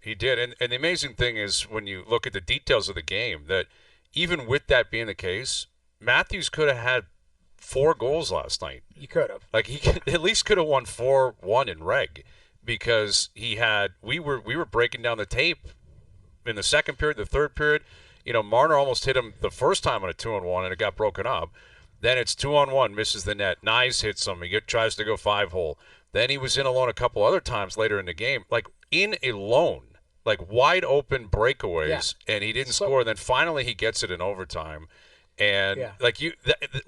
He did. And the amazing thing is when you look at the details of the game, that even with that being the case, Matthews could have had 4 goals last night. You could have. Like at least could have won 4-1 in reg because we were breaking down the tape in the second period, the third period. Marner almost hit him the first time on a 2-on-1 and it got broken up. Then it's 2-on-1, misses the net. Nyes hits him. He tries to go 5-hole. Then he was in alone a couple other times later in the game. Like in alone, like wide open breakaways, and he didn't score. And then finally he gets it in overtime. And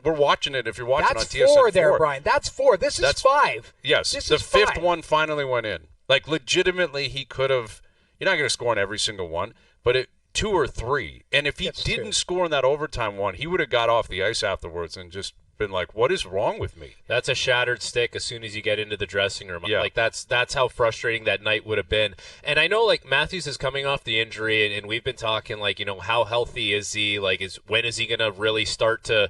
we're watching it. If you're watching That's on TSN 4 there, Brian. That's 4. This is 5. Yes, this the is fifth 5. one finally went in. Like legitimately, he could have. You're not going to score on every single one, but 2 or 3. And if he didn't score in that overtime one, he would have got off the ice afterwards and just been like, "What is wrong with me?" That's a shattered stick as soon as you get into the dressing room. Yeah. Like that's how frustrating that night would have been. And I know like Matthews is coming off the injury, and we've been talking like, how healthy is he? Like, when is he going to really start to,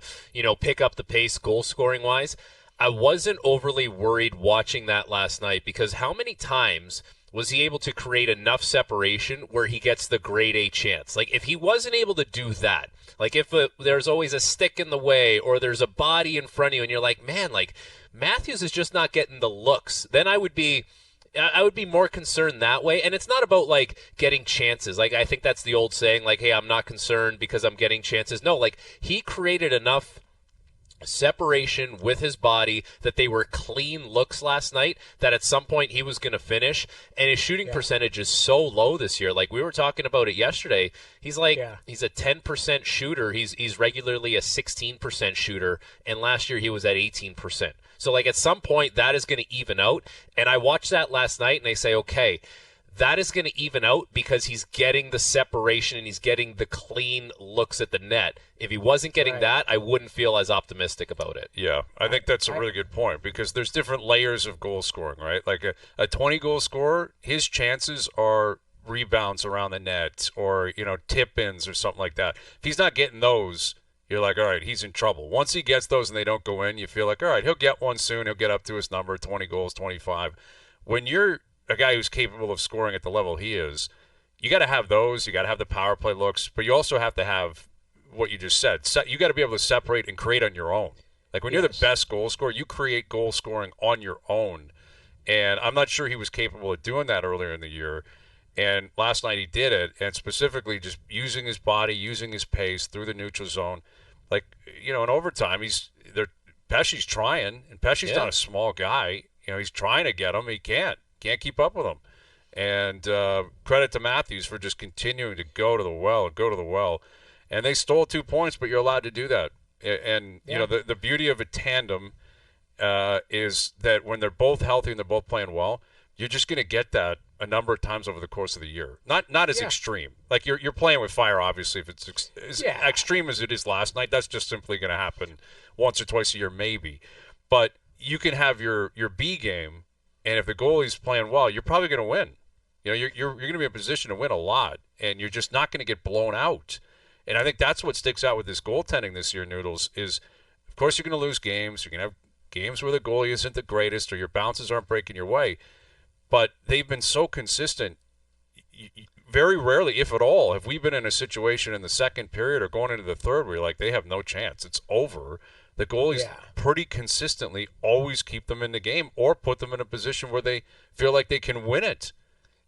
pick up the pace goal scoring wise? I wasn't overly worried watching that last night because how many times was he able to create enough separation where he gets the grade A chance? Like, if he wasn't able to do that, like if there's always a stick in the way or there's a body in front of you and you're like, man, like Matthews is just not getting the looks, then I would be more concerned that way. And it's not about like getting chances. Like, I think that's the old saying, like, hey, I'm not concerned because I'm getting chances. No, like he created enough separation with his body that they were clean looks last night that at some point he was going to finish, and his shooting percentage is so low this year. Like we were talking about it yesterday, he's like he's a 10% shooter, he's regularly a 16% shooter, and last year he was at 18%. So like at some point that is going to even out, and I watched that last night and I say, okay, that is going to even out because he's getting the separation and he's getting the clean looks at the net. If he wasn't getting that, I wouldn't feel as optimistic about it. Yeah, I think that's a really good point because there's different layers of goal scoring, right? Like a 20-goal scorer, his chances are rebounds around the net or, tip-ins or something like that. If he's not getting those, you're like, all right, he's in trouble. Once he gets those and they don't go in, you feel like, all right, he'll get one soon. He'll get up to his number, 20 goals, 25. When you're a guy who's capable of scoring at the level he is, you got to have those. You got to have the power play looks, but you also have to have what you just said. You got to be able to separate and create on your own. Like when you're the best goal scorer, you create goal scoring on your own. And I'm not sure he was capable of doing that earlier in the year. And last night he did it, and specifically just using his body, using his pace through the neutral zone. Like, in overtime, Pesci's trying, and Pesci's not a small guy. He's trying to get him. He can't keep up with him. And credit to Matthews for just continuing to go to the well. And they stole 2 points, but you're allowed to do that. And, the beauty of a tandem is that when they're both healthy and they're both playing well, you're just going to get that a number of times over the course of the year. Not as extreme. Like you're playing with fire, obviously. If it's as extreme as it is last night, that's just simply going to happen once or twice a year maybe. But you can have your B game, and if the goalie's playing well, you're probably going to win. You're going to be in a position to win a lot, and you're just not going to get blown out. And I think that's what sticks out with this goaltending this year, Noodles, is of course you're going to lose games. You're going to have games where the goalie isn't the greatest or your bounces aren't breaking your way. But they've been so consistent. Very rarely, if at all, have we been in a situation in the second period or going into the third where you're like, they have no chance. It's over. The goalies pretty consistently always keep them in the game or put them in a position where they feel like they can win it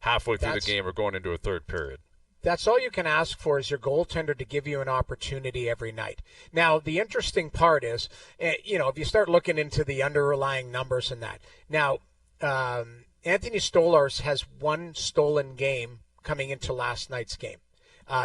halfway through the game or going into a third period. That's all you can ask for is your goaltender to give you an opportunity every night. Now, the interesting part is, if you start looking into the underlying numbers and that. Now, Anthony Stolarz has one stolen game coming into last night's game.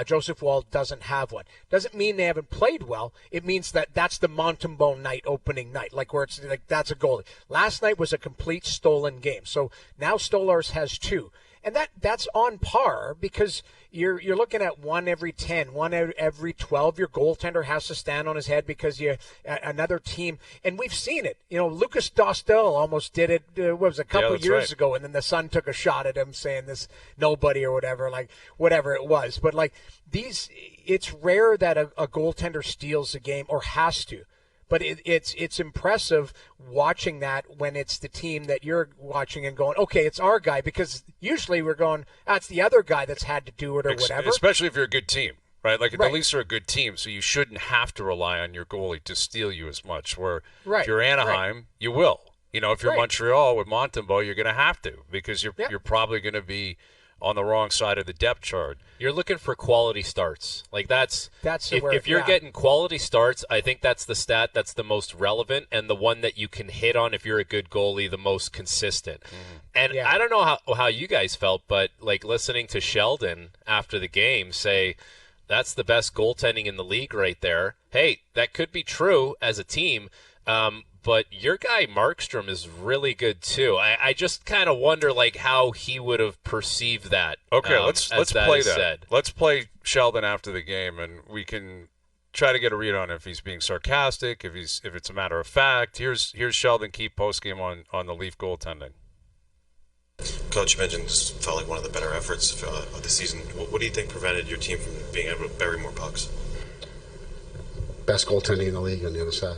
Joseph Woll doesn't have one. Doesn't mean they haven't played well. It means that that's the Montembeault night, opening night, like where it's like that's a goalie. Last night was a complete stolen game. So now Stolarz has 2. And that's on par because you're looking at 1 every 10, 1 every 12. Your goaltender has to stand on his head because another team, and we've seen it. Lucas Dostal almost did it. What was it, a couple years ago, and then the Sun took a shot at him saying this nobody or whatever, like whatever it was. But like it's rare that a goaltender steals a game or has to. But it's impressive watching that when it's the team that you're watching and going, okay, it's our guy, because usually we're going, it's the other guy that's had to do it or whatever. Especially if you're a good team, right? Like the Right. Leafs are a good team, so you shouldn't have to rely on your goalie to steal you as much. Where Right, if you're Anaheim, you will. You know, if you're Right. Montreal with Montembeault, you're going to have to, because you're Yeah. you're probably going to be on the wrong side of the depth chart. You're looking for quality starts. Like that's where- if you're yeah. getting quality starts, I think that's the stat that's the most relevant and the one that you can hit on if you're a good goalie, the most consistent. And Yeah. I don't know how you guys felt, but like listening to Sheldon after the game say that's the best goaltending in the league right there. Hey, that could be true as a team. But your guy Markstrom is really good too. I just kind of wonder like how he would have perceived that. Okay, let's as play is that. said. Let's play Sheldon after the game, and we can try to get a read on if he's being sarcastic, if it's a matter of fact. Here's Sheldon Keefe postgame on the Leaf goaltending. Coach, you mentioned this felt like one of the better efforts of the season. What do you think prevented your team from being able to bury more pucks? Best goaltending in the league on the other side.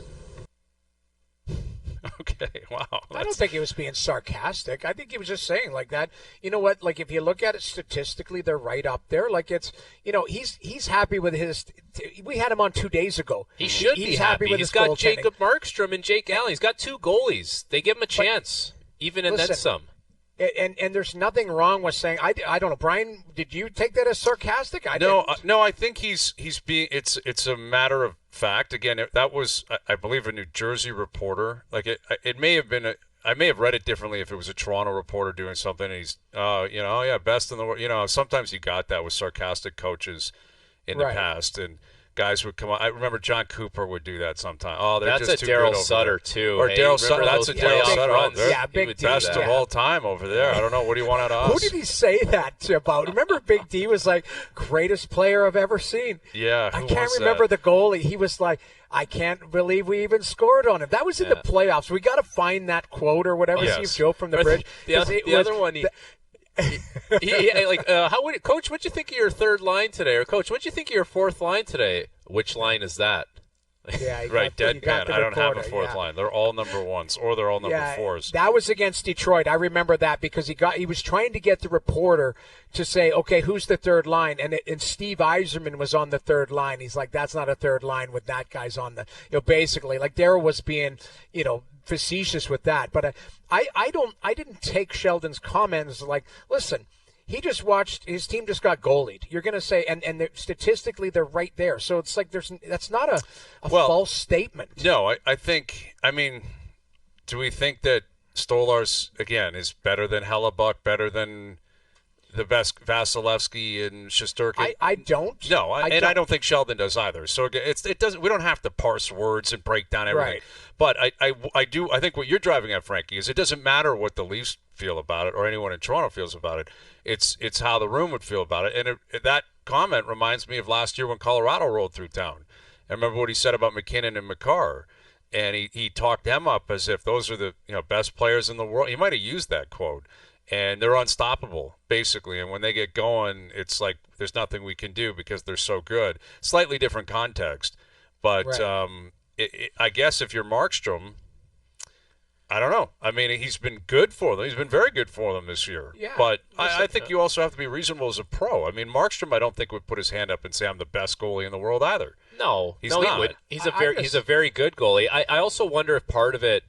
Okay, wow. I don't think he was being sarcastic. I think he was just saying like that. You know what? Like if you look at it statistically, they're right up there. Like it's, he's happy with his. We had him on 2 days ago. He should He's be happy. with He's his got goaltending. Jacob Markstrom and Jake Allen. He's got two goalies. They give him a chance, even in listen, then some. And there's nothing wrong with saying I don't know, Brian. Did you take that as sarcastic? I No, didn't. no. I think he's being. It's a matter of fact. Again, that was I believe a New Jersey reporter. Like it may have been. I may have read it differently if it was a Toronto reporter doing something. And he's best in the world. Sometimes you got that with sarcastic coaches in the Right. past, and guys would come on. I remember John Cooper would do that sometime. Oh, they're That's just a too good Daryl over Sutter there. too. Or Hey, Daryl remember Sutter. That's a those Daryl playoff Sutter. runs? Yeah, He big would do deal. Best that. of all time over there. I don't know. What do you want out of Who us? did he say that about? Remember, Big D was like, greatest player I've ever seen. Yeah, I who can't was remember that? the goalie. He was like, I can't believe we even scored on him. That was in the playoffs. We got to find that quote or whatever. Yes. See if Joe from the Or bridge. The 'Cause it other was- one, Coach, what'd you think of your third line today? Or Coach, what'd you think of your fourth line today? Which line is that? Yeah, Right, you got deadpan. the I don't have a reporter, fourth yeah. line. They're all number ones, or they're all number fours. That was against Detroit. I remember that because he was trying to get the reporter to say, okay, who's the third line? And Steve Yzerman was on the third line. He's like, that's not a third line with that guy's on the, basically like Darryl was being, facetious with that. But I didn't take Sheldon's comments like, listen, he just watched his team just got goalied. You're going to say, and statistically they're right there. So it's like that's not a false statement. No, I think. I mean, do we think that Stolarz again is better than Hellebuck, better than the best Vasilevsky and Shesterkin? I don't. No, I don't think Sheldon does either. So it doesn't. We don't have to parse words and break down everything. Right. But I do. I think what you're driving at, Frankie, is it doesn't matter what the Leafs feel about it or anyone in Toronto feels about it. It's how the room would feel about it. And that comment reminds me of last year when Colorado rolled through town. I remember what he said about McKinnon and Makar. And he talked them up as if those are the best players in the world. He might have used that quote. And they're unstoppable, basically. And when they get going, it's like there's nothing we can do because they're so good. Slightly different context. But Right. I guess if you're Markstrom, I don't know. I mean, he's been good for them. He's been very good for them this year. Yeah. But I think you also have to be reasonable as a pro. I mean, Markstrom, I don't think would put his hand up and say I'm the best goalie in the world either. No, He's no, not. he would. He's I he's a very good goalie. I also wonder if part of it,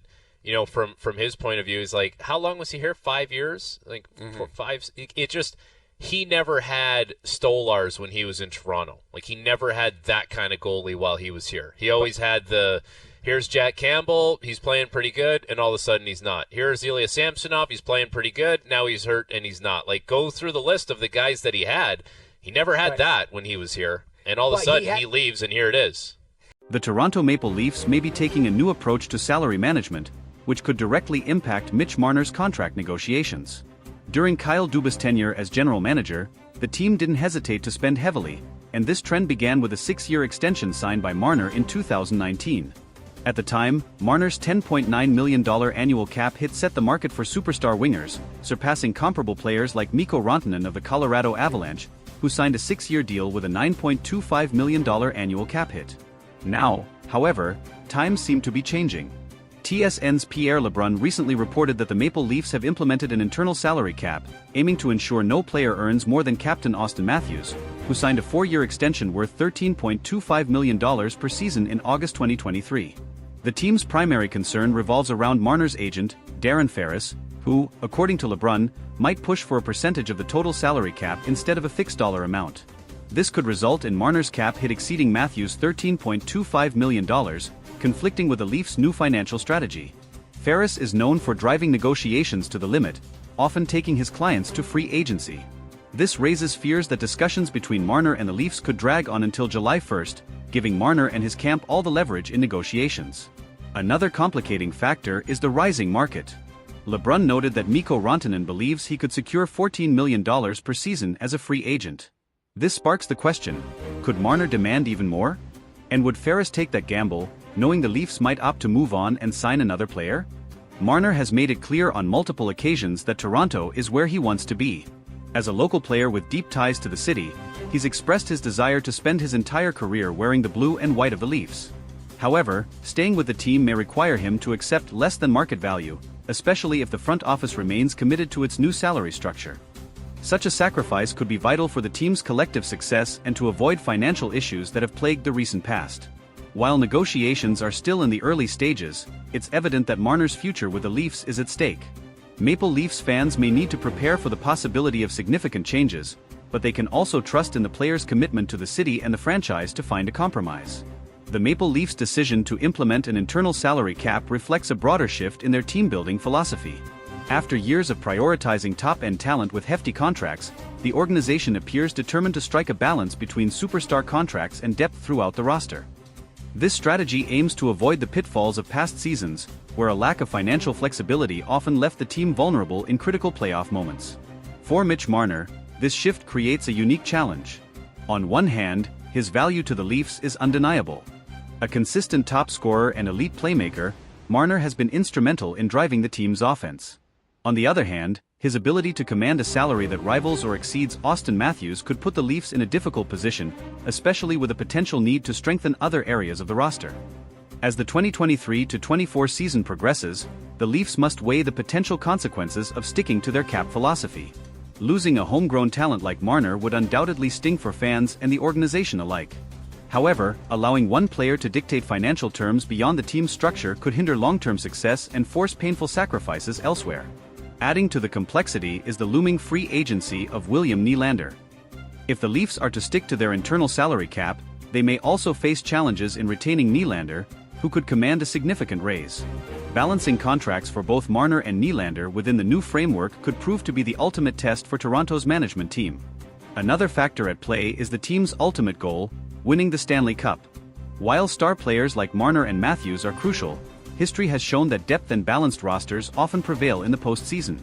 from his point of view, is like how long was he here? 5 years? Like Mm-hmm. 5. It just he never had Stolarz when he was in Toronto. Like he never had that kind of goalie while he was here. He always had here's Jack Campbell, he's playing pretty good, and all of a sudden he's not. Here's Ilya Samsonov, he's playing pretty good, now he's hurt and he's not. Like go through the list of the guys that he had. He never had Right. that when he was here, and all of a But sudden he he leaves and here it is. The Toronto Maple Leafs may be taking a new approach to salary management, which could directly impact Mitch Marner's contract negotiations. During Kyle Dubas' tenure as general manager, the team didn't hesitate to spend heavily, and this trend began with a 6-year extension signed by Marner in 2019. At the time, Marner's $10.9 million annual cap hit set the market for superstar wingers, surpassing comparable players like Mikko Rantanen of the Colorado Avalanche, who signed a 6-year deal with a $9.25 million annual cap hit. Now, However, times seem to be changing. TSN's Pierre Lebrun recently reported that the Maple Leafs have implemented an internal salary cap, aiming to ensure no player earns more than captain Auston Matthews, who signed a 4-year extension worth $13.25 million per season in August 2023. The team's primary concern revolves around Marner's agent, Darren Ferris, who, according to Lebrun, might push for a percentage of the total salary cap instead of a fixed dollar amount. This could result in Marner's cap hit exceeding Matthews' $13.25 million, conflicting with the Leafs' new financial strategy. Ferris is known for driving negotiations to the limit, often taking his clients to free agency. This raises fears that discussions between Marner and the Leafs could drag on until July 1st, giving Marner and his camp all the leverage in negotiations. Another complicating factor is the rising market. Lebrun noted that Mikko Rantanen believes he could secure $14 million per season as a free agent. This sparks the question, could Marner demand even more? And would Ferris take that gamble, knowing the Leafs might opt to move on and sign another player? Marner has made it clear on multiple occasions that Toronto is where he wants to be. As a local player with deep ties to the city, he's expressed his desire to spend his entire career wearing the blue and white of the Leafs. However, staying with the team may require him to accept less than market value, especially if the front office remains committed to its new salary structure. Such a sacrifice could be vital for the team's collective success and to avoid financial issues that have plagued the recent past. While negotiations are still in the early stages, it's evident that Marner's future with the Leafs is at stake. Maple Leafs fans may need to prepare for the possibility of significant changes, but they can also trust in the player's commitment to the city and the franchise to find a compromise. The Maple Leafs' decision to implement an internal salary cap reflects a broader shift in their team-building philosophy. After years of prioritizing top-end talent with hefty contracts, the organization appears determined to strike a balance between superstar contracts and depth throughout the roster. This strategy aims to avoid the pitfalls of past seasons, where a lack of financial flexibility often left the team vulnerable in critical playoff moments. For Mitch Marner, this shift creates a unique challenge. On one hand, his value to the Leafs is undeniable. A consistent top scorer and elite playmaker, Marner has been instrumental in driving the team's offense. On the other hand, his ability to command a salary that rivals or exceeds Auston Matthews could put the Leafs in a difficult position, especially with a potential need to strengthen other areas of the roster. As the 2023-24 season progresses, the Leafs must weigh the potential consequences of sticking to their cap philosophy. Losing a homegrown talent like Marner would undoubtedly sting for fans and the organization alike. However, allowing one player to dictate financial terms beyond the team's structure could hinder long-term success and force painful sacrifices elsewhere. Adding to the complexity is the looming free agency of William Nylander. If the Leafs are to stick to their internal salary cap, they may also face challenges in retaining Nylander, who could command a significant raise. Balancing contracts for both Marner and Nylander within the new framework could prove to be the ultimate test for Toronto's management team. Another factor at play is the team's ultimate goal, winning the Stanley Cup. While star players like Marner and Matthews are crucial, history has shown that depth and balanced rosters often prevail in the postseason.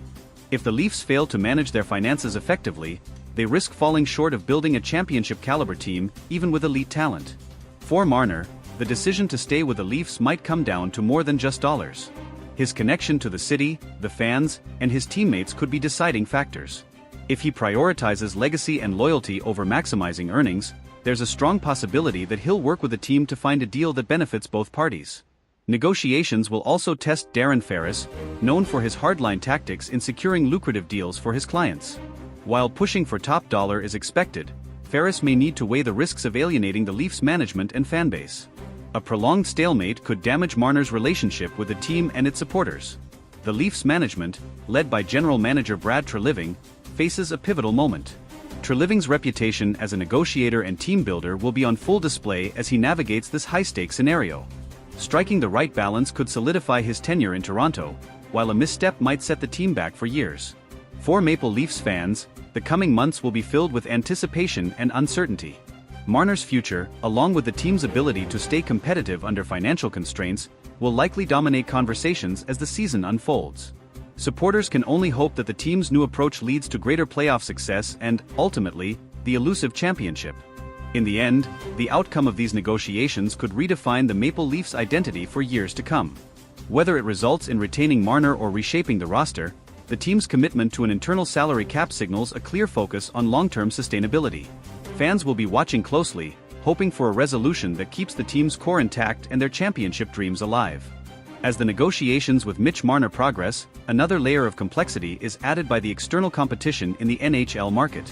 If the Leafs fail to manage their finances effectively, they risk falling short of building a championship-caliber team, even with elite talent. For Marner, the decision to stay with the Leafs might come down to more than just dollars. His connection to the city, the fans, and his teammates could be deciding factors. If he prioritizes legacy and loyalty over maximizing earnings, there's a strong possibility that he'll work with the team to find a deal that benefits both parties. Negotiations will also test Darren Ferris, known for his hardline tactics in securing lucrative deals for his clients. While pushing for top dollar is expected, Ferris may need to weigh the risks of alienating the Leafs' management and fanbase. A prolonged stalemate could damage Marner's relationship with the team and its supporters. The Leafs management, led by general manager Brad Treliving, faces a pivotal moment. Treliving's reputation as a negotiator and team builder will be on full display as he navigates this high-stakes scenario. Striking the right balance could solidify his tenure in Toronto, while a misstep might set the team back for years. For Maple Leafs fans, the coming months will be filled with anticipation and uncertainty. Marner's future, along with the team's ability to stay competitive under financial constraints, will likely dominate conversations as the season unfolds. Supporters can only hope that the team's new approach leads to greater playoff success and, ultimately, the elusive championship. In the end, the outcome of these negotiations could redefine the Maple Leafs' identity for years to come. Whether it results in retaining Marner or reshaping the roster, the team's commitment to an internal salary cap signals a clear focus on long-term sustainability. Fans will be watching closely, hoping for a resolution that keeps the team's core intact and their championship dreams alive. As the negotiations with Mitch Marner progress, another layer of complexity is added by the external competition in the NHL market.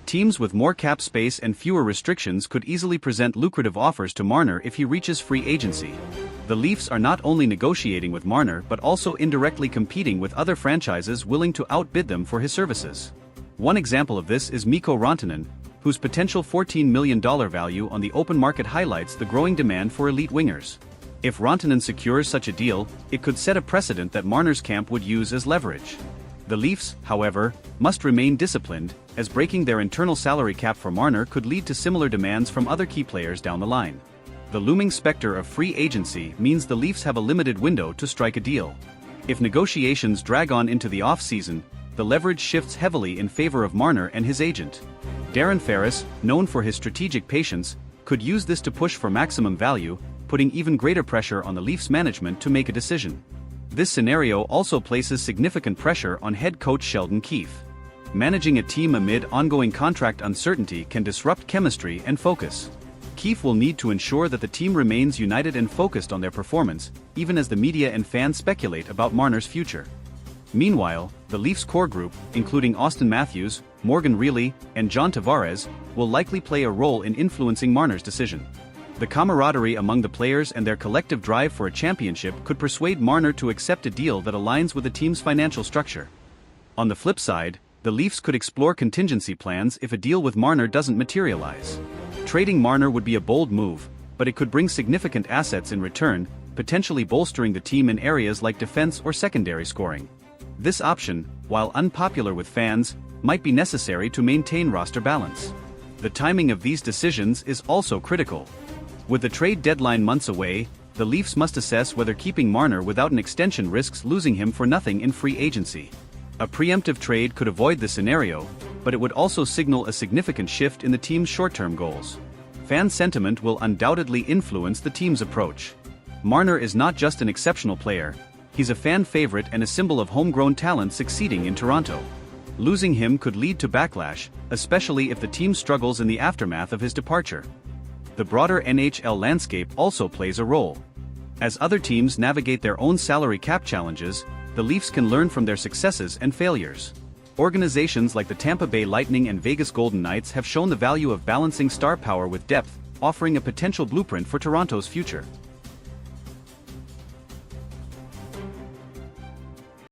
Teams with more cap space and fewer restrictions could easily present lucrative offers to Marner if he reaches free agency. The Leafs are not only negotiating with Marner but also indirectly competing with other franchises willing to outbid them for his services. One example of this is Mikko Rantanen, whose potential $14 million value on the open market highlights the growing demand for elite wingers. If Rantanen secures such a deal, it could set a precedent that Marner's camp would use as leverage. The Leafs, however, must remain disciplined, as breaking their internal salary cap for Marner could lead to similar demands from other key players down the line. The looming specter of free agency means the Leafs have a limited window to strike a deal. If negotiations drag on into the off-season, the leverage shifts heavily in favor of Marner and his agent. Darren Ferris, known for his strategic patience, could use this to push for maximum value, putting even greater pressure on the Leafs management to make a decision. This scenario also places significant pressure on head coach Sheldon Keefe. Managing a team amid ongoing contract uncertainty can disrupt chemistry and focus. Keefe will need to ensure that the team remains united and focused on their performance, even as the media and fans speculate about Marner's future. Meanwhile, the Leafs core group, including Auston Matthews, Morgan Rielly, and John Tavares, will likely play a role in influencing Marner's decision. The camaraderie among the players and their collective drive for a championship could persuade Marner to accept a deal that aligns with the team's financial structure. On the flip side, the Leafs could explore contingency plans if a deal with Marner doesn't materialize. Trading Marner would be a bold move, but it could bring significant assets in return, potentially bolstering the team in areas like defense or secondary scoring. This option, while unpopular with fans, might be necessary to maintain roster balance. The timing of these decisions is also critical. With the trade deadline months away, the Leafs must assess whether keeping Marner without an extension risks losing him for nothing in free agency. A preemptive trade could avoid this scenario, but it would also signal a significant shift in the team's short-term goals. Fan sentiment will undoubtedly influence the team's approach. Marner is not just an exceptional player, he's a fan favorite and a symbol of homegrown talent succeeding in Toronto. Losing him could lead to backlash, especially if the team struggles in the aftermath of his departure. The broader NHL landscape also plays a role. As other teams navigate their own salary cap challenges, the Leafs can learn from their successes and failures. Organizations like the Tampa Bay Lightning and Vegas Golden Knights have shown the value of balancing star power with depth, offering a potential blueprint for Toronto's future.